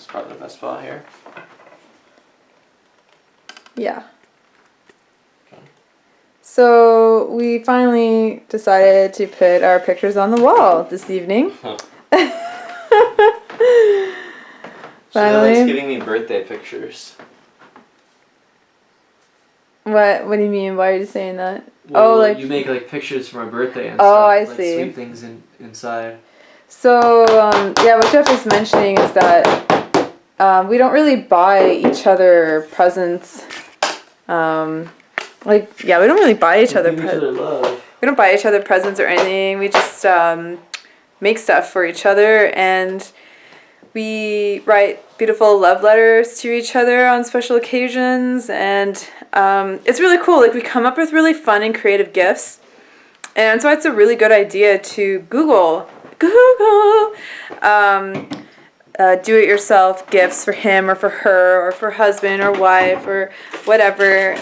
probably the best spot here. Yeah. So we finally decided to put our pictures on the wall this evening. Finally. She likes giving me birthday pictures. What do you mean? Why are you saying that? Well, like you make like pictures for my birthday and stuff. I see. Like sweet things inside. So yeah, what Jeff is mentioning is that we don't really buy each other presents. We don't really buy each other presents. We don't buy each other presents or anything. We just make stuff for each other, and we write beautiful love letters to each other on special occasions, and it's really cool. Like, we come up with really fun and creative gifts, and so it's a really good idea to Google do-it-yourself gifts for him or for her or for husband or wife or whatever,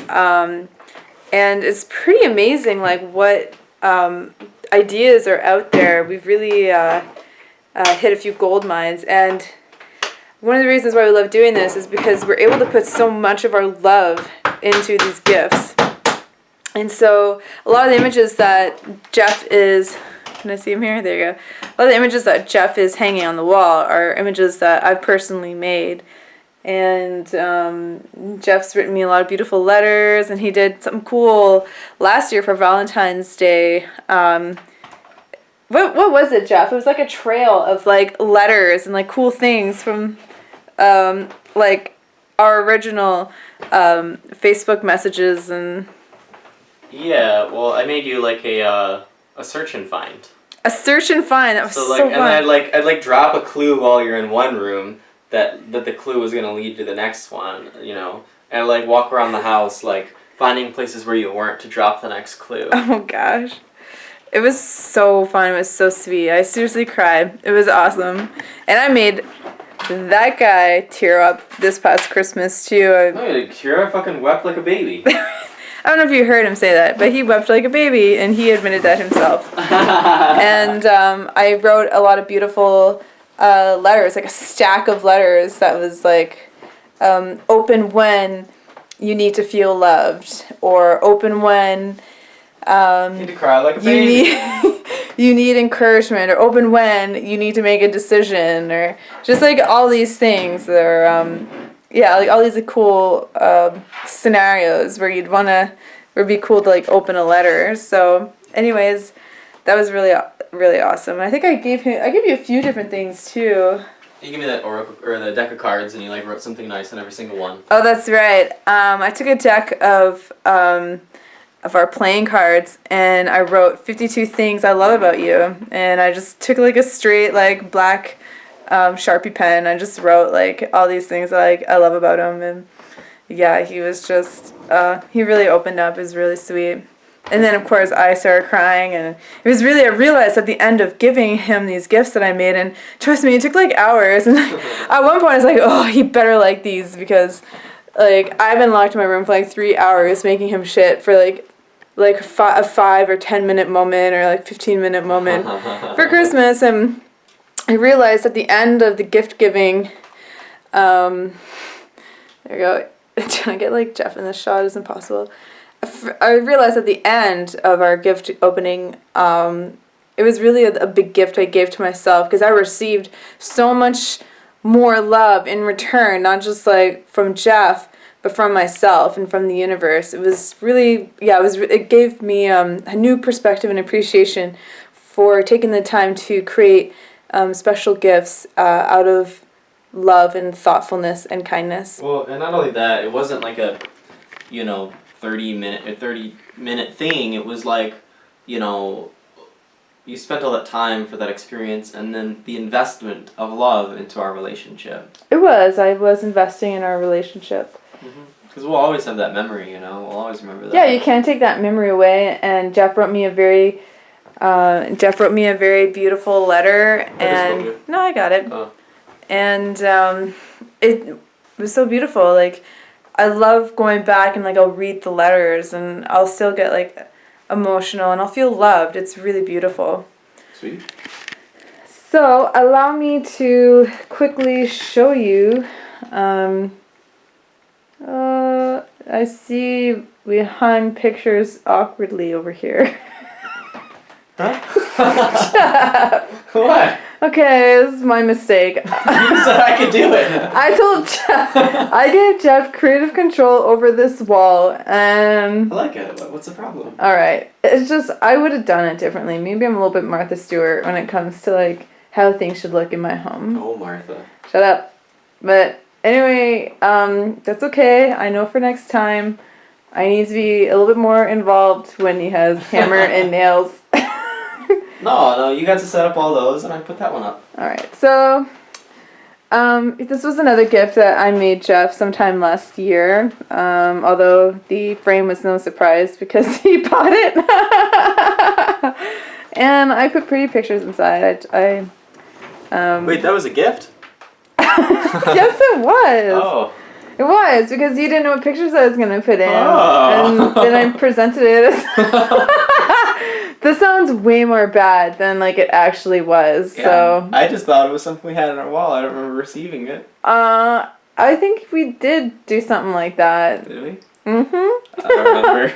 and it's pretty amazing, like, what ideas are out there. We've really hit a few gold mines, and one of the reasons why we love doing this is because we're able to put so much of our love into these gifts. And so a lot of the images that Jeff is, can I see him here? There you go. A lot of the images that Jeff is hanging on the wall are images that I've personally made. And Jeff's written me a lot of beautiful letters, and he did something cool last year for Valentine's Day. What was it, Jeff? It was like a trail of like letters and like cool things from like our original Facebook messages and. Yeah, well, I made you like a search and find. A search and find. That was so fun. And I'd drop a clue while you're in one room that the clue was gonna lead to the next one, you know, and like walk around the house like finding places where you weren't to drop the next clue. Oh gosh. It was so fun. It was so sweet. I seriously cried. It was awesome. And I made that guy tear up this past Christmas, too. Kira fucking wept like a baby. I don't know if you heard him say that, but he wept like a baby, and he admitted that himself. And I wrote a lot of beautiful letters, like a stack of letters that was like, open when you need to feel loved, or open when... you need to cry like a baby. You need encouragement, or open when you need to make a decision, or just like all these things. Or like all these cool scenarios where you'd wanna, where it'd be cool to like open a letter. So, anyways, that was really really awesome. And I think I gave you a few different things too. You gave me that oracle or the deck of cards, and you like wrote something nice on every single one. Oh, that's right. I took a deck of our playing cards, and I wrote 52 things I love about you, and I just took like a straight like black Sharpie pen. I just wrote like all these things that I love about him, and yeah, he was just he really opened up. It was really sweet. And then of course I started crying, and it was really, I realized at the end of giving him these gifts that I made, and trust me, it took like hours, and at one point I was like, oh, he better like these, because like I've been locked in my room for like 3 hours making him shit for like a 5 or 10 minute moment, or like 15-minute moment for Christmas. And I realized at the end of the gift giving, there we go, trying to get like Jeff in this shot is impossible. I realized at the end of our gift opening, it was really a big gift I gave to myself, because I received so much more love in return, not just like from Jeff, but from myself and from the universe. It was really, it gave me a new perspective and appreciation for taking the time to create special gifts out of love and thoughtfulness and kindness. Well, and not only that, it wasn't like a, 30-minute thing. It was like, you spent all that time for that experience, and then the investment of love into our relationship. I was investing in our relationship. Because we'll always have that memory, we'll always remember that. Yeah, you can't take that memory away. And Jeff wrote me a very beautiful letter. And no, I got it. Oh. And it was so beautiful. Like, I love going back and like I'll read the letters, and I'll still get like emotional, and I'll feel loved. It's really beautiful. Sweet. So allow me to quickly show you. I see we hung pictures awkwardly over here. Huh? What? Okay, this is my mistake. You said I could do it. I told Jeff, I gave Jeff creative control over this wall, and I like it. What's the problem? alright. It's just, I would have done it differently. Maybe I'm a little bit Martha Stewart when it comes to, like, how things should look in my home. Oh, Martha. Shut up. But anyway, that's okay. I know for next time I need to be a little bit more involved when he has hammer and nails. No, you got to set up all those, and I put that one up. Alright, so this was another gift that I made Jeff sometime last year, although the frame was no surprise because he bought it. And I put pretty pictures inside. Wait, that was a gift? Yes, it was. Oh. It was, because you didn't know what pictures I was going to put in. Oh. And then I presented it as... This sounds way more bad than, like, it actually was, Yeah. so... I just thought it was something we had on our wall. I don't remember receiving it. I think we did do something like that. Did we? Mm-hmm. I don't remember.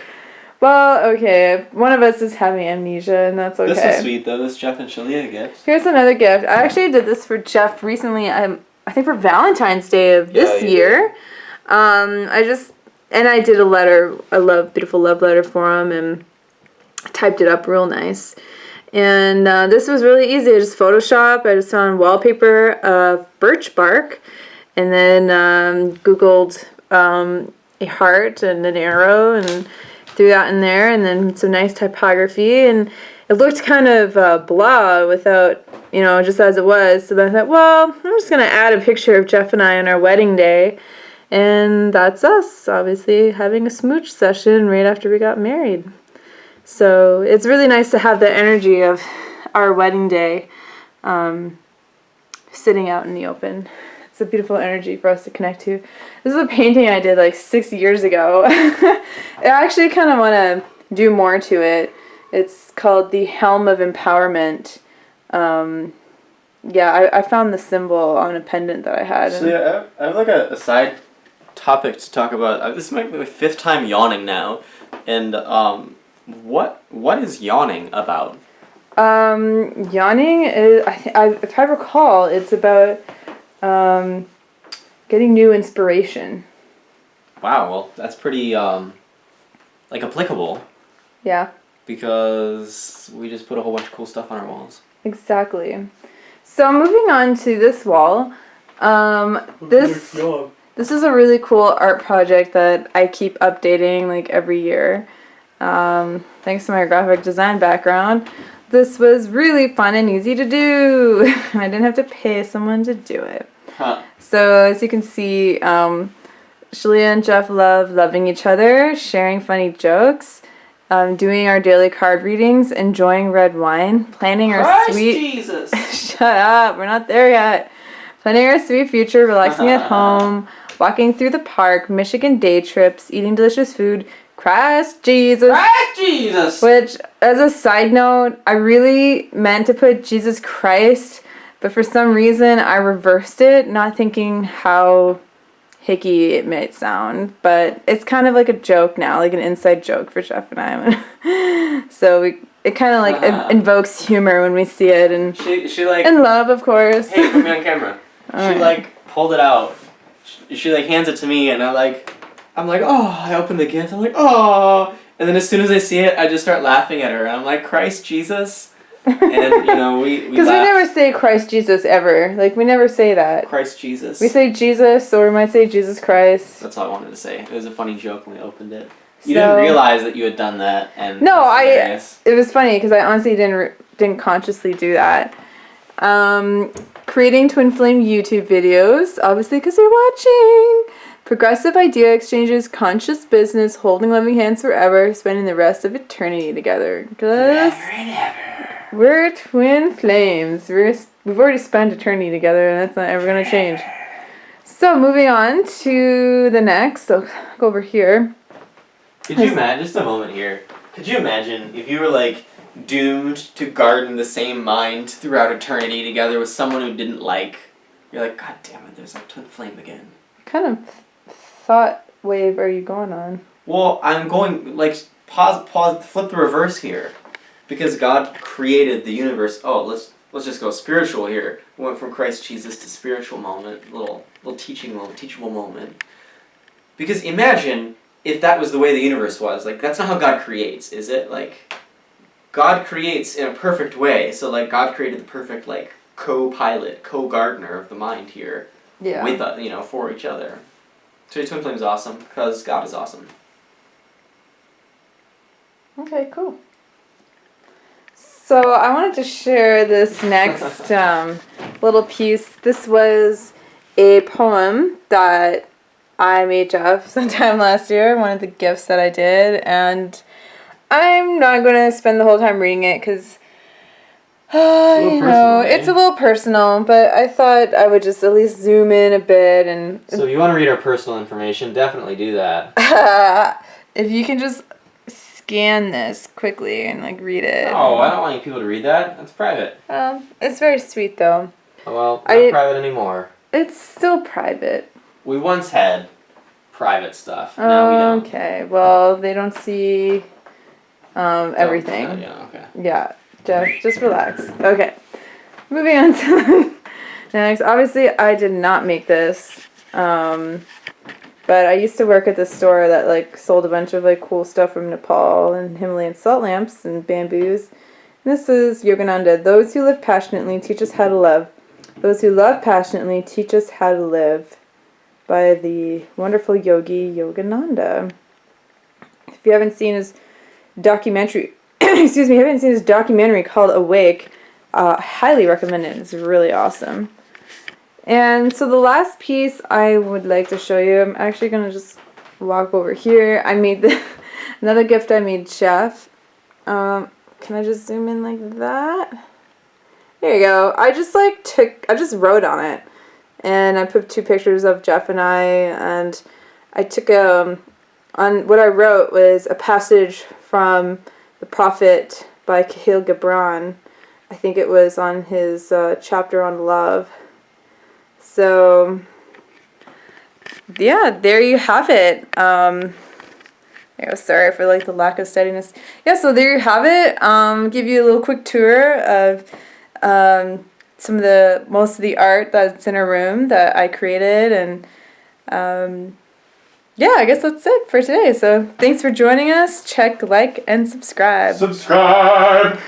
Well, okay. One of us is having amnesia, and that's okay. This is sweet, though. This Jeff and Shaleia gift. Here's another gift. I actually did this for Jeff recently. I think for Valentine's Day of this year. I did a letter, beautiful love letter for him, and typed it up real nice. And this was really easy. I just Photoshop. I just found wallpaper of birch bark, and then Googled a heart and an arrow, and threw that in there, and then some nice typography, and it looked kind of blah without, just as it was. So then I thought, well, I'm just going to add a picture of Jeff and I on our wedding day, and that's us, obviously, having a smooch session right after we got married. So it's really nice to have the energy of our wedding day sitting out in the open. It's a beautiful energy for us to connect to. This is a painting I did like 6 years ago. I actually kind of want to do more to it. It's called the Helm of Empowerment. I found the symbol on a pendant that I had. So yeah, I have like a side topic to talk about. This might be my 5th time yawning now, and what is yawning about? Yawning is, if I recall, it's about getting new inspiration. Wow, well that's pretty applicable. Yeah. Because we just put a whole bunch of cool stuff on our walls. Exactly. So moving on to this wall, this is a really cool art project that I keep updating like every year. Thanks to my graphic design background, this was really fun and easy to do. I didn't have to pay someone to do it. Huh. So as you can see, Shaleia and Jeff love loving each other, sharing funny jokes, doing our daily card readings, enjoying red wine, planning our sweet... Jesus! Shut up, we're not there yet. Planning our sweet future, relaxing at home, walking through the park, Michigan day trips, eating delicious food, Christ Jesus. Christ Jesus! Which, as a side note, I really meant to put Jesus Christ, but for some reason I reversed it, not thinking how hicky it might sound. But it's kind of like a joke now, like an inside joke for Jeff and I. So it kind of like invokes humor when we see it, and she like, and love, of course. Hey, put me on camera. She like pulled it out. She like hands it to me, and I'm like, oh, I open the gift. I'm like, oh, and then as soon as I see it, I just start laughing at her. And I'm like, Christ Jesus, and then we because we never say Christ Jesus ever. Like we never say that. Christ Jesus. We say Jesus, or we might say Jesus Christ. That's all I wanted to say. It was a funny joke when we opened it. You didn't realize that you had done that, and no, it was funny because I honestly didn't consciously do that. Creating twin flame YouTube videos, obviously because you're watching. Progressive idea exchanges, conscious business, holding loving hands forever, spending the rest of eternity together. Because we're twin flames. We've already spent eternity together, and that's not ever going to change. So moving on to the next. So go over here. Could you imagine, just a moment here, could you imagine if you were like doomed to garden the same mind throughout eternity together with someone who didn't like, you're like, God damn it, there's like twin flame again. What kind of thought wave are you going on? Well, I'm going, like, pause, flip the reverse here. Because God created the universe. Oh, let's just go spiritual here. We went from Christ Jesus to spiritual moment, little teachable moment. Because imagine if that was the way the universe was. Like, that's not how God creates, is it? Like, God creates in a perfect way. So, like, God created the perfect, like, co-pilot, co-gardener of the mind here. Yeah. With us, for each other. So twin flame's awesome because God is awesome. Okay, cool. So I wanted to share this next little piece. This was a poem that I made Jeff sometime last year, one of the gifts that I did, and I'm not going to spend the whole time reading it because, it's a little personal, but I thought I would just at least zoom in a bit. And So if you want to read our personal information, definitely do that. if you can just scan this quickly and like read it. Oh, I don't want people to read that. That's private. It's very sweet though. Oh, well, not private anymore. It's still private. We once had private stuff. Now we don't. Okay, well they don't see everything. Okay. Yeah, just relax. Okay, moving on to next. Obviously, I did not make this. But I used to work at this store that like sold a bunch of like cool stuff from Nepal and Himalayan salt lamps and bamboos. And this is Yogananda. Those who live passionately teach us how to love. Those who love passionately teach us how to live. By the wonderful yogi Yogananda. If you haven't seen his documentary, called Awake, highly recommend it. It's really awesome. And so the last piece I would like to show you, I'm actually going to just walk over here. I made another gift I made Chef. Can I just zoom in like that? There you go. I just wrote on it. And I put 2 pictures of Jeff and I took on what I wrote was a passage from the Prophet by Kahlil Gibran. I think it was on his chapter on love. So, yeah, there you have it. Sorry for like the lack of steadiness. Yeah, so there you have it. Give you a little quick tour of most of the art that's in our room that I created, and yeah, I guess that's it for today. So thanks for joining us. Check, like, and subscribe. Subscribe!